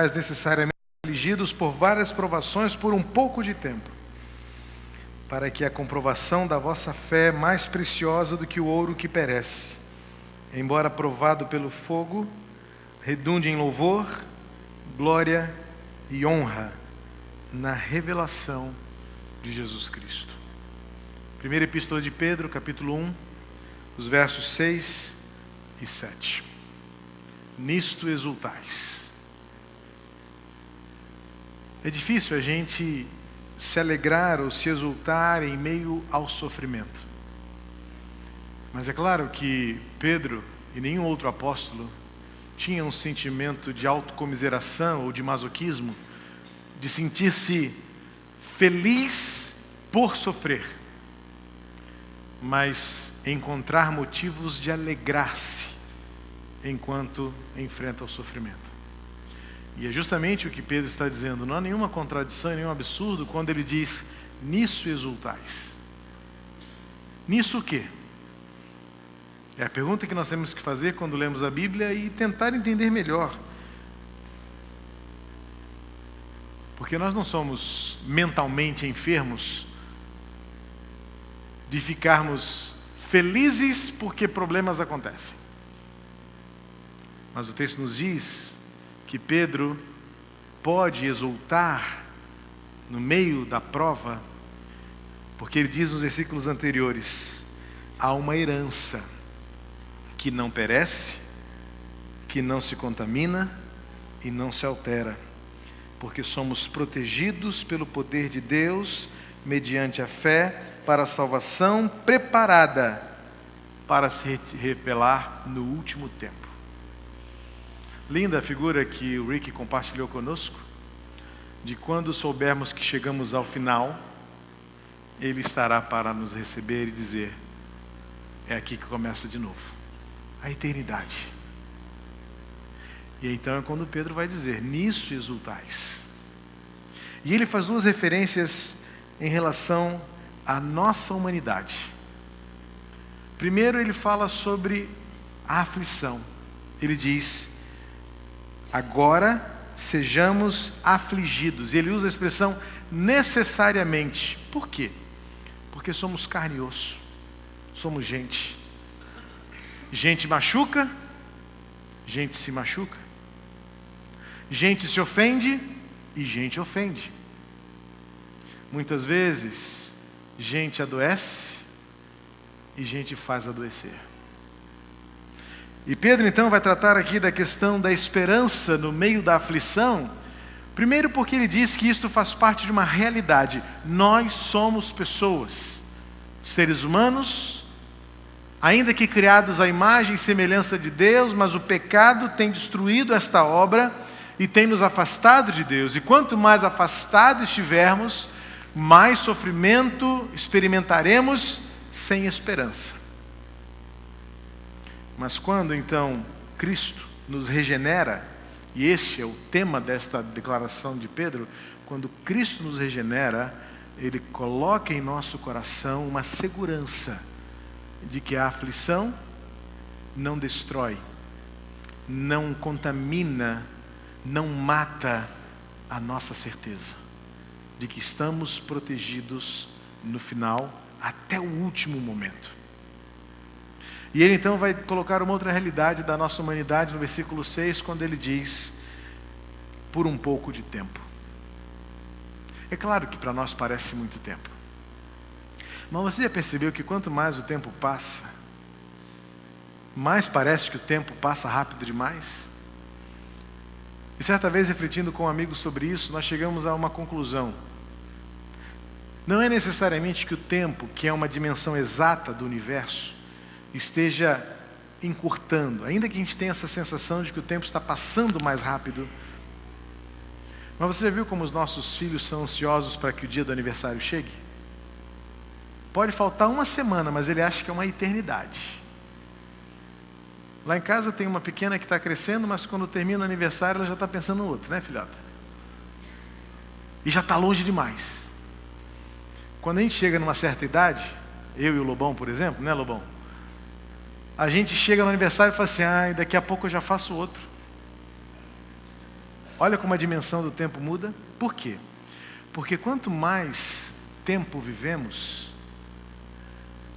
necessariamente afligidos por várias provações por um pouco de tempo, para que a comprovação da vossa fé, mais preciosa do que o ouro que perece, embora provado pelo fogo, redunde em louvor, glória e honra na revelação de Jesus Cristo. Primeira Epístola de Pedro, capítulo 1, os versos 6 e 7. Nisto exultais. É difícil a gente se alegrar ou se exultar em meio ao sofrimento. Mas é claro que Pedro e nenhum outro apóstolo tinha um sentimento de autocomiseração ou de masoquismo, de sentir-se feliz por sofrer, mas encontrar motivos de alegrar-se enquanto enfrenta o sofrimento. E é justamente o que Pedro está dizendo. Não há nenhuma contradição, nenhum absurdo quando ele diz: nisso exultais. Nisso o quê? É a pergunta que nós temos que fazer quando lemos a Bíblia e tentar entender melhor. Porque nós não somos mentalmente enfermos de ficarmos felizes porque problemas acontecem. Mas o texto nos diz que Pedro pode exultar no meio da prova, porque ele diz nos versículos anteriores: há uma herança que não perece, que não se contamina e não se altera, porque somos protegidos pelo poder de Deus, mediante a fé, para a salvação preparada para se revelar no último tempo. Linda a figura que o Rick compartilhou conosco, de quando soubermos que chegamos ao final, Ele estará para nos receber e dizer: é aqui que começa de novo, a eternidade. E então é quando Pedro vai dizer: nisso exultais. E ele faz duas referências em relação à nossa humanidade. Primeiro ele fala sobre a aflição. Ele diz: agora sejamos afligidos. E ele usa a expressão necessariamente. Por quê? Porque somos carne e osso. Somos gente. Gente machuca, gente se machuca. Gente se ofende e gente ofende. Muitas vezes, gente adoece e gente faz adoecer. E Pedro então vai tratar aqui da questão da esperança no meio da aflição. Primeiro porque ele diz que isto faz parte de uma realidade. Nós somos pessoas, seres humanos, ainda que criados à imagem e semelhança de Deus, mas o pecado tem destruído esta obra e tem nos afastado de Deus. E quanto mais afastados estivermos, mais sofrimento experimentaremos sem esperança. Mas quando então Cristo nos regenera, e este é o tema desta declaração de Pedro, quando Cristo nos regenera, Ele coloca em nosso coração uma segurança de que a aflição não destrói, não contamina, não mata a nossa certeza de que estamos protegidos no final até o último momento. E ele então vai colocar uma outra realidade da nossa humanidade no versículo 6, quando ele diz: por um pouco de tempo. É claro que para nós parece muito tempo. Mas você já percebeu que quanto mais o tempo passa, mais parece que o tempo passa rápido demais? E certa vez, refletindo com um amigo sobre isso, nós chegamos a uma conclusão. Não é necessariamente que o tempo, que é uma dimensão exata do universo, esteja encurtando, ainda que a gente tenha essa sensação de que o tempo está passando mais rápido. Mas você já viu como os nossos filhos são ansiosos para que o dia do aniversário chegue? Pode faltar uma semana, mas ele acha que é uma eternidade. Lá em casa tem uma pequena que está crescendo, mas quando termina o aniversário ela já está pensando no outro, né, filhota? E já está longe demais. Quando a gente chega numa certa idade, eu e o Lobão, por exemplo, né, Lobão? A gente chega no aniversário e fala assim: daqui a pouco eu já faço outro. Olha como a dimensão do tempo muda. Por quê? Porque quanto mais tempo vivemos,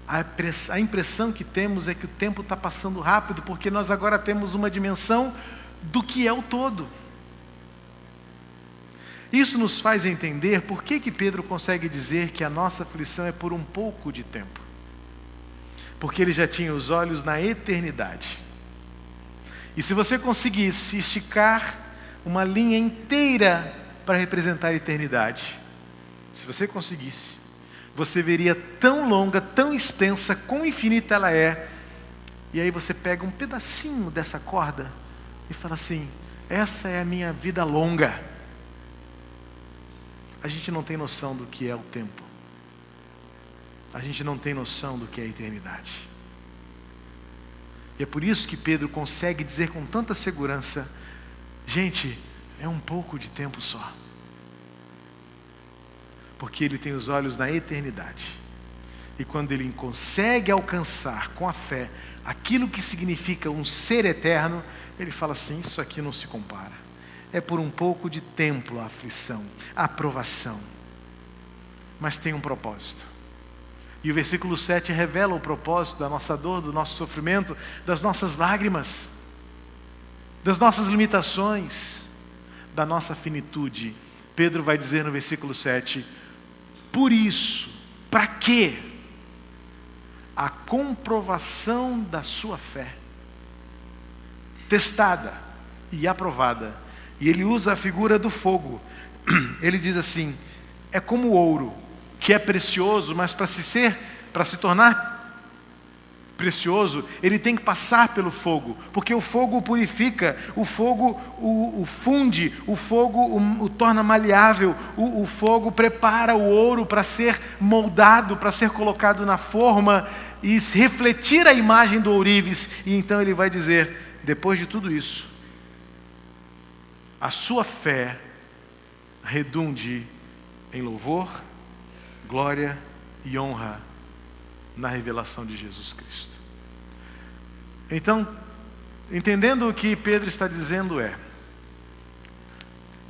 a impressão que temos é que o tempo está passando rápido, porque nós agora temos uma dimensão do que é o todo. Isso nos faz entender por que Pedro consegue dizer que a nossa aflição é por um pouco de tempo. Porque ele já tinha os olhos na eternidade. E se você conseguisse esticar uma linha inteira para representar a eternidade, se você conseguisse, você veria tão longa, tão extensa, quão infinita ela é. E aí você pega um pedacinho dessa corda e fala assim: essa é a minha vida longa. A gente não tem noção do que é o tempo. A gente não tem noção do que é a eternidade. E é por isso que Pedro consegue dizer com tanta segurança: gente, é um pouco de tempo só. Porque ele tem os olhos na eternidade. E quando ele consegue alcançar com a fé aquilo que significa um ser eterno, ele fala assim: isso aqui não se compara. É por um pouco de tempo a aflição, a provação. Mas tem um propósito. E o versículo 7 revela o propósito da nossa dor, do nosso sofrimento, das nossas lágrimas, das nossas limitações, da nossa finitude. Pedro vai dizer no versículo 7: por isso, para quê? A comprovação da sua fé, testada e aprovada. E ele usa a figura do fogo. Ele diz assim: é como o ouro, que é precioso, mas para se tornar precioso, ele tem que passar pelo fogo, porque o fogo o purifica, o fogo o funde, o fogo o torna maleável, o fogo prepara o ouro para ser moldado, para ser colocado na forma e refletir a imagem do ourives. E então ele vai dizer, depois de tudo isso, a sua fé redunde em louvor, glória e honra na revelação de Jesus Cristo. Então, entendendo o que Pedro está dizendo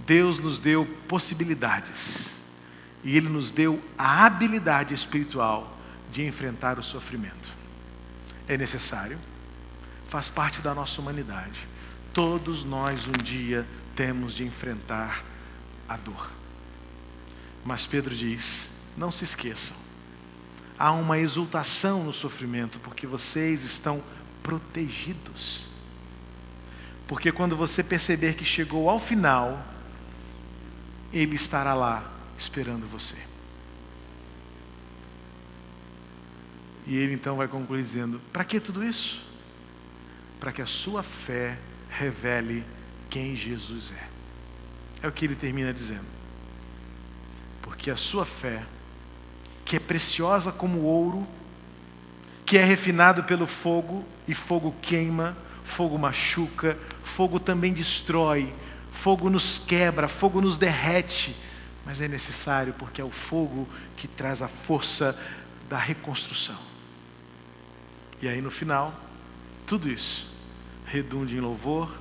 Deus nos deu possibilidades e Ele nos deu a habilidade espiritual de enfrentar o sofrimento. É necessário, faz parte da nossa humanidade. Todos nós um dia temos de enfrentar a dor. Mas Pedro diz: não se esqueçam, há uma exultação no sofrimento, porque vocês estão protegidos. Porque quando você perceber que chegou ao final, Ele estará lá esperando você. E Ele então vai concluir dizendo: para que tudo isso? Para que a sua fé revele quem Jesus é. É o que ele termina dizendo. Porque a sua fé, que é preciosa como ouro, que é refinado pelo fogo, e fogo queima, fogo machuca, fogo também destrói, fogo nos quebra, fogo nos derrete, mas é necessário porque é o fogo que traz a força da reconstrução. E aí no final, tudo isso redunde em louvor,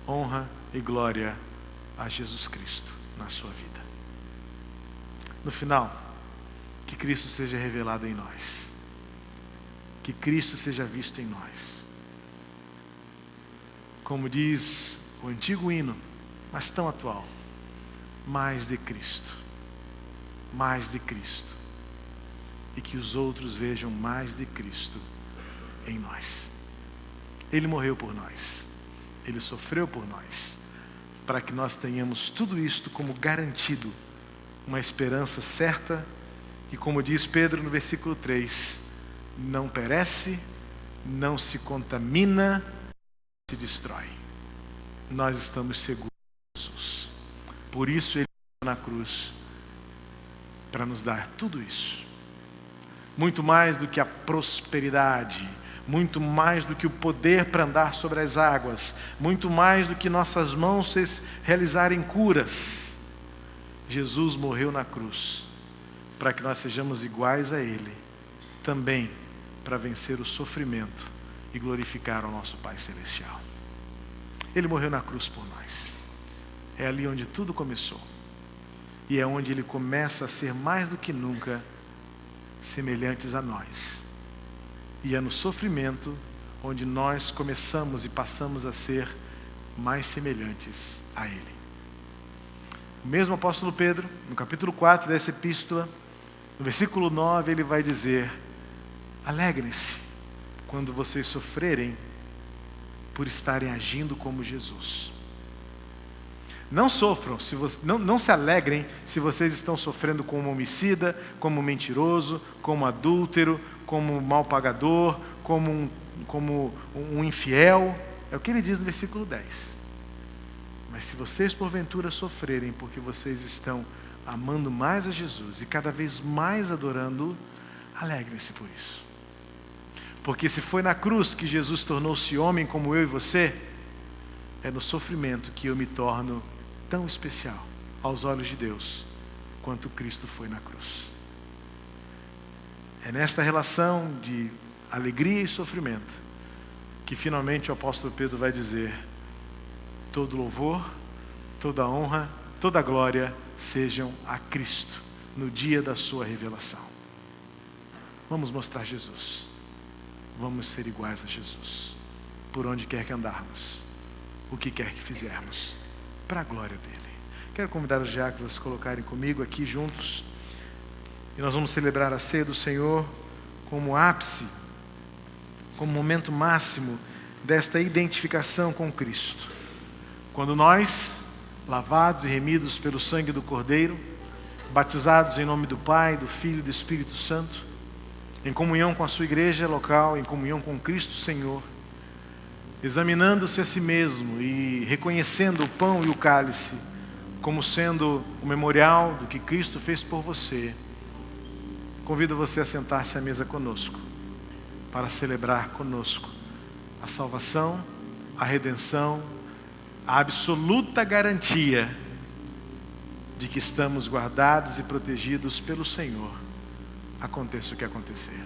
honra e glória a Jesus Cristo na sua vida. No final, que Cristo seja revelado em nós. Que Cristo seja visto em nós. Como diz o antigo hino, mas tão atual: mais de Cristo. Mais de Cristo. E que os outros vejam mais de Cristo em nós. Ele morreu por nós. Ele sofreu por nós, para que nós tenhamos tudo isto como garantido, uma esperança certa, que, como diz Pedro no versículo 3, não perece, não se contamina, se destrói. Nós estamos seguros em Jesus. Por isso Ele morreu na cruz, para nos dar tudo isso. Muito mais do que a prosperidade, muito mais do que o poder para andar sobre as águas, muito mais do que nossas mãos realizarem curas. Jesus morreu na cruz para que nós sejamos iguais a Ele, também para vencer o sofrimento e glorificar o nosso Pai Celestial. Ele morreu na cruz por nós. é ali onde tudo começou. E é onde Ele começa a ser mais do que nunca semelhantes a nós. E é no sofrimento onde nós começamos e passamos a ser mais semelhantes a Ele. O mesmo apóstolo Pedro, no capítulo 4 dessa epístola, no versículo 9, ele vai dizer: alegrem-se quando vocês sofrerem por estarem agindo como Jesus. Não sofram, não se alegrem se vocês estão sofrendo como homicida, como mentiroso, como adúltero, como mal pagador, como um infiel. É o que ele diz no versículo 10. Mas se vocês porventura sofrerem porque vocês estão amando mais a Jesus e cada vez mais adorando-o, alegrem-se por isso. Porque se foi na cruz que Jesus tornou-se homem como eu e você, é no sofrimento que eu me torno tão especial aos olhos de Deus quanto Cristo foi na cruz. É nesta relação de alegria e sofrimento que finalmente o apóstolo Pedro vai dizer: todo louvor, toda honra, toda glória sejam a Cristo no dia da sua revelação. Vamos mostrar Jesus. Vamos ser iguais a Jesus, por onde quer que andarmos, o que quer que fizermos, para a glória dele. Quero convidar os diáconos a se colocarem comigo aqui juntos, e nós vamos celebrar a ceia do Senhor como ápice, como momento máximo desta identificação com Cristo. Quando nós, lavados e remidos pelo sangue do Cordeiro, batizados em nome do Pai, do Filho e do Espírito Santo, em comunhão com a sua igreja local, em comunhão com Cristo Senhor, examinando-se a si mesmo e reconhecendo o pão e o cálice como sendo o memorial do que Cristo fez por você, convido você a sentar-se à mesa conosco, para celebrar conosco a salvação, a redenção, a absoluta garantia de que estamos guardados e protegidos pelo Senhor, aconteça o que acontecer.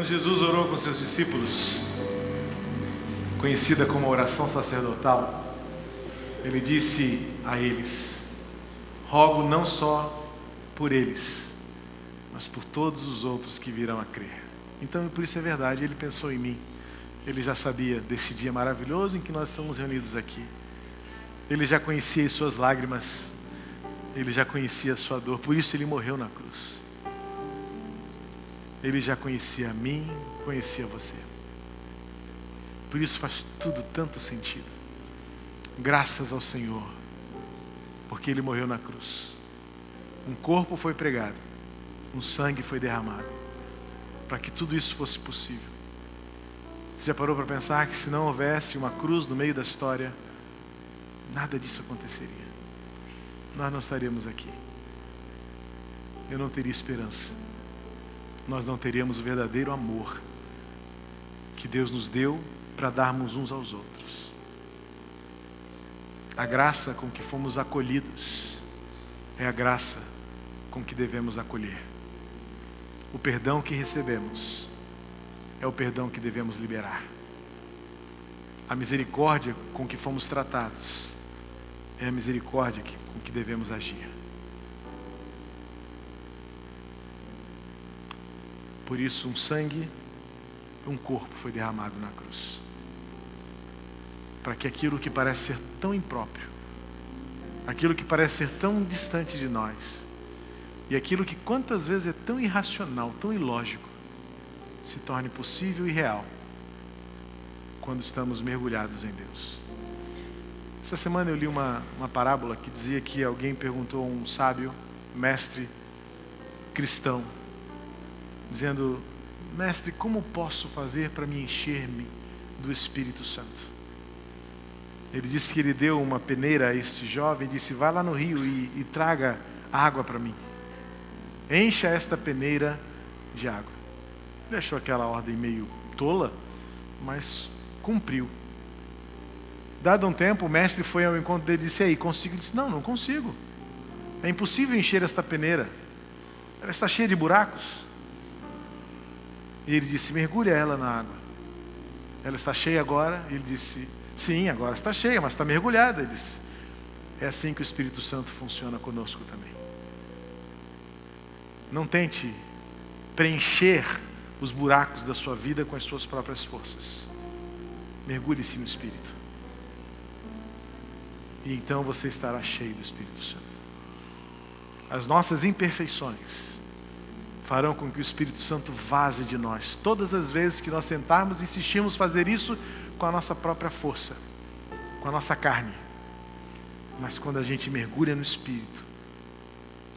Quando Jesus orou com seus discípulos, conhecida como oração sacerdotal, ele disse a eles: rogo não só por eles, mas por todos os outros que virão a crer. Então, por isso é verdade, ele pensou em mim. Ele já sabia desse dia maravilhoso em que nós estamos reunidos aqui. Ele já conhecia as suas lágrimas, ele já conhecia a sua dor, por isso ele morreu na cruz. Ele já conhecia a mim, conhecia você. Por isso faz tudo tanto sentido. Graças ao Senhor, porque Ele morreu na cruz. Um corpo foi pregado, um sangue foi derramado, para que tudo isso fosse possível. Você já parou para pensar que se não houvesse uma cruz no meio da história, nada disso aconteceria? Nós não estaríamos aqui. Eu não teria esperança. Nós não teríamos o verdadeiro amor que Deus nos deu para darmos uns aos outros. A graça com que fomos acolhidos é a graça com que devemos acolher. O perdão que recebemos é o perdão que devemos liberar. A misericórdia com que fomos tratados é a misericórdia com que devemos agir. Por isso, um sangue, um corpo foi derramado na cruz. Para que aquilo que parece ser tão impróprio, aquilo que parece ser tão distante de nós, e aquilo que quantas vezes é tão irracional, tão ilógico, se torne possível e real, quando estamos mergulhados em Deus. Essa semana eu li uma parábola que dizia que alguém perguntou a um sábio, mestre cristão, dizendo: mestre, como posso fazer para me encher-me do Espírito Santo? Ele disse que ele deu uma peneira a este jovem e disse: vai lá no rio e traga água para mim. Encha esta peneira de água. Ele achou aquela ordem meio tola, mas cumpriu. Dado um tempo, o mestre foi ao encontro dele e disse: e aí, consigo? Ele disse: não consigo. É impossível encher esta peneira. Ela está cheia de buracos. E ele disse: mergulha ela na água. Ela está cheia agora? Ele disse: sim, agora está cheia, mas está mergulhada. Ele disse: é assim que o Espírito Santo funciona conosco também. Não tente preencher os buracos da sua vida com as suas próprias forças. mergulhe-se no Espírito. E então você estará cheio do Espírito Santo. As nossas imperfeições farão com que o Espírito Santo vaze de nós. Todas as vezes que nós tentarmos e insistirmos fazer isso com a nossa própria força, com a nossa carne. Mas quando a gente mergulha no Espírito,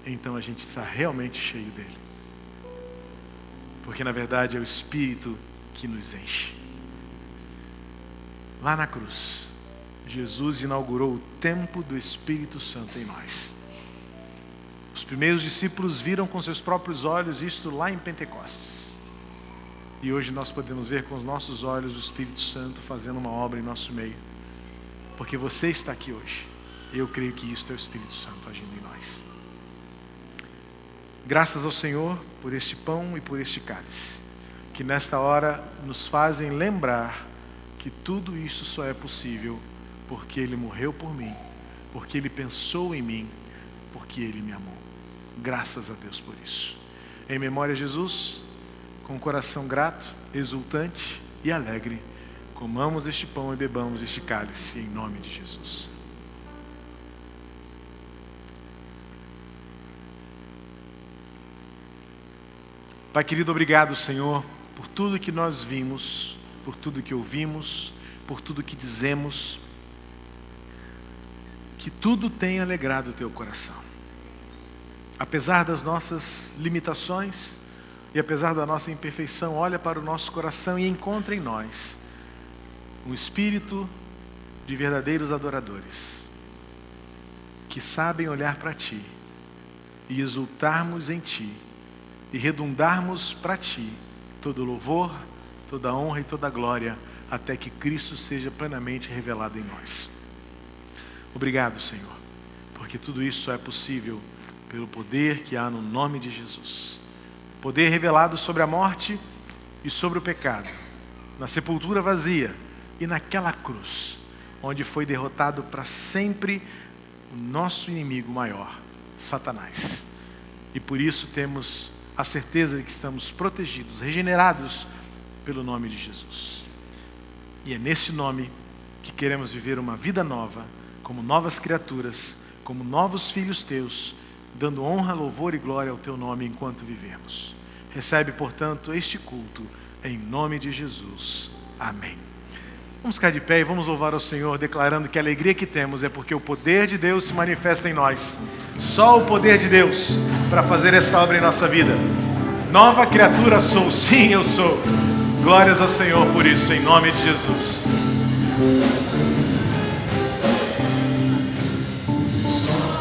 então a gente está realmente cheio dele. Porque na verdade é o Espírito que nos enche. Lá na cruz, Jesus inaugurou o tempo do Espírito Santo em nós. Os primeiros discípulos viram com seus próprios olhos isto lá em Pentecostes. E hoje nós podemos ver com os nossos olhos o Espírito Santo fazendo uma obra em nosso meio. Porque você está aqui hoje. Eu creio que isto é o Espírito Santo agindo em nós. Graças ao Senhor por este pão e por este cálice, que nesta hora nos fazem lembrar que tudo isso só é possível porque Ele morreu por mim, porque Ele pensou em mim, porque Ele me amou. Graças a Deus por isso. Em memória a Jesus, com o coração grato, exultante e alegre, comamos este pão e bebamos este cálice em nome de Jesus. Pai querido, obrigado, Senhor, por tudo que nós vimos, por tudo que ouvimos, por tudo que dizemos. Que tudo tenha alegrado o teu coração. Apesar das nossas limitações e apesar da nossa imperfeição, olha para o nosso coração e encontra em nós um espírito de verdadeiros adoradores, que sabem olhar para Ti e exultarmos em Ti e redundarmos para Ti todo louvor, toda honra e toda glória, até que Cristo seja plenamente revelado em nós. Obrigado, Senhor, porque tudo isso só é possível pelo poder que há no nome de Jesus. Poder revelado sobre a morte e sobre o pecado, na sepultura vazia e naquela cruz, onde foi derrotado para sempre o nosso inimigo maior, Satanás. E por isso temos a certeza de que estamos protegidos, regenerados pelo nome de Jesus. E é nesse nome que queremos viver uma vida nova, como novas criaturas, como novos filhos teus, dando honra, louvor e glória ao teu nome enquanto vivemos. Recebe, portanto, este culto em nome de Jesus. Amém. Vamos ficar de pé e vamos louvar ao Senhor, declarando que a alegria que temos é porque o poder de Deus se manifesta em nós. Só o poder de Deus para fazer esta obra em nossa vida. Nova criatura sou, sim, eu sou. Glórias ao Senhor por isso, em nome de Jesus. Sofrer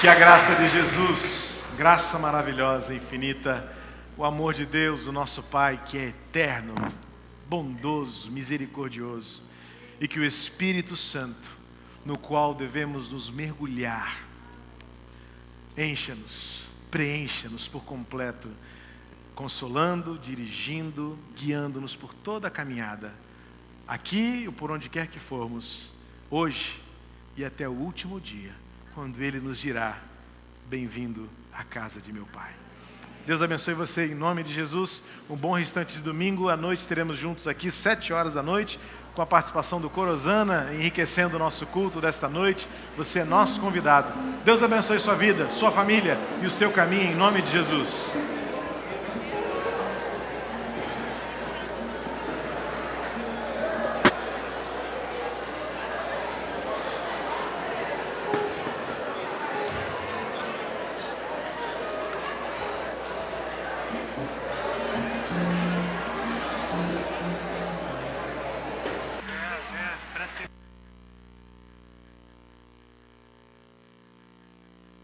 Que a graça de Jesus, graça maravilhosa, infinita, o amor de Deus, o nosso Pai, que é eterno, bondoso, misericordioso, e que o Espírito Santo, no qual devemos nos mergulhar, encha-nos, preencha-nos por completo, consolando, dirigindo, guiando-nos por toda a caminhada, aqui ou por onde quer que formos, hoje e até o último dia, quando Ele nos dirá: bem-vindo à casa de meu Pai. Deus abençoe você em nome de Jesus. Um bom restante de domingo. À noite estaremos juntos aqui, 7h da noite, com a participação do Corosana, enriquecendo o nosso culto desta noite. Você é nosso convidado. Deus abençoe sua vida, sua família e o seu caminho em nome de Jesus.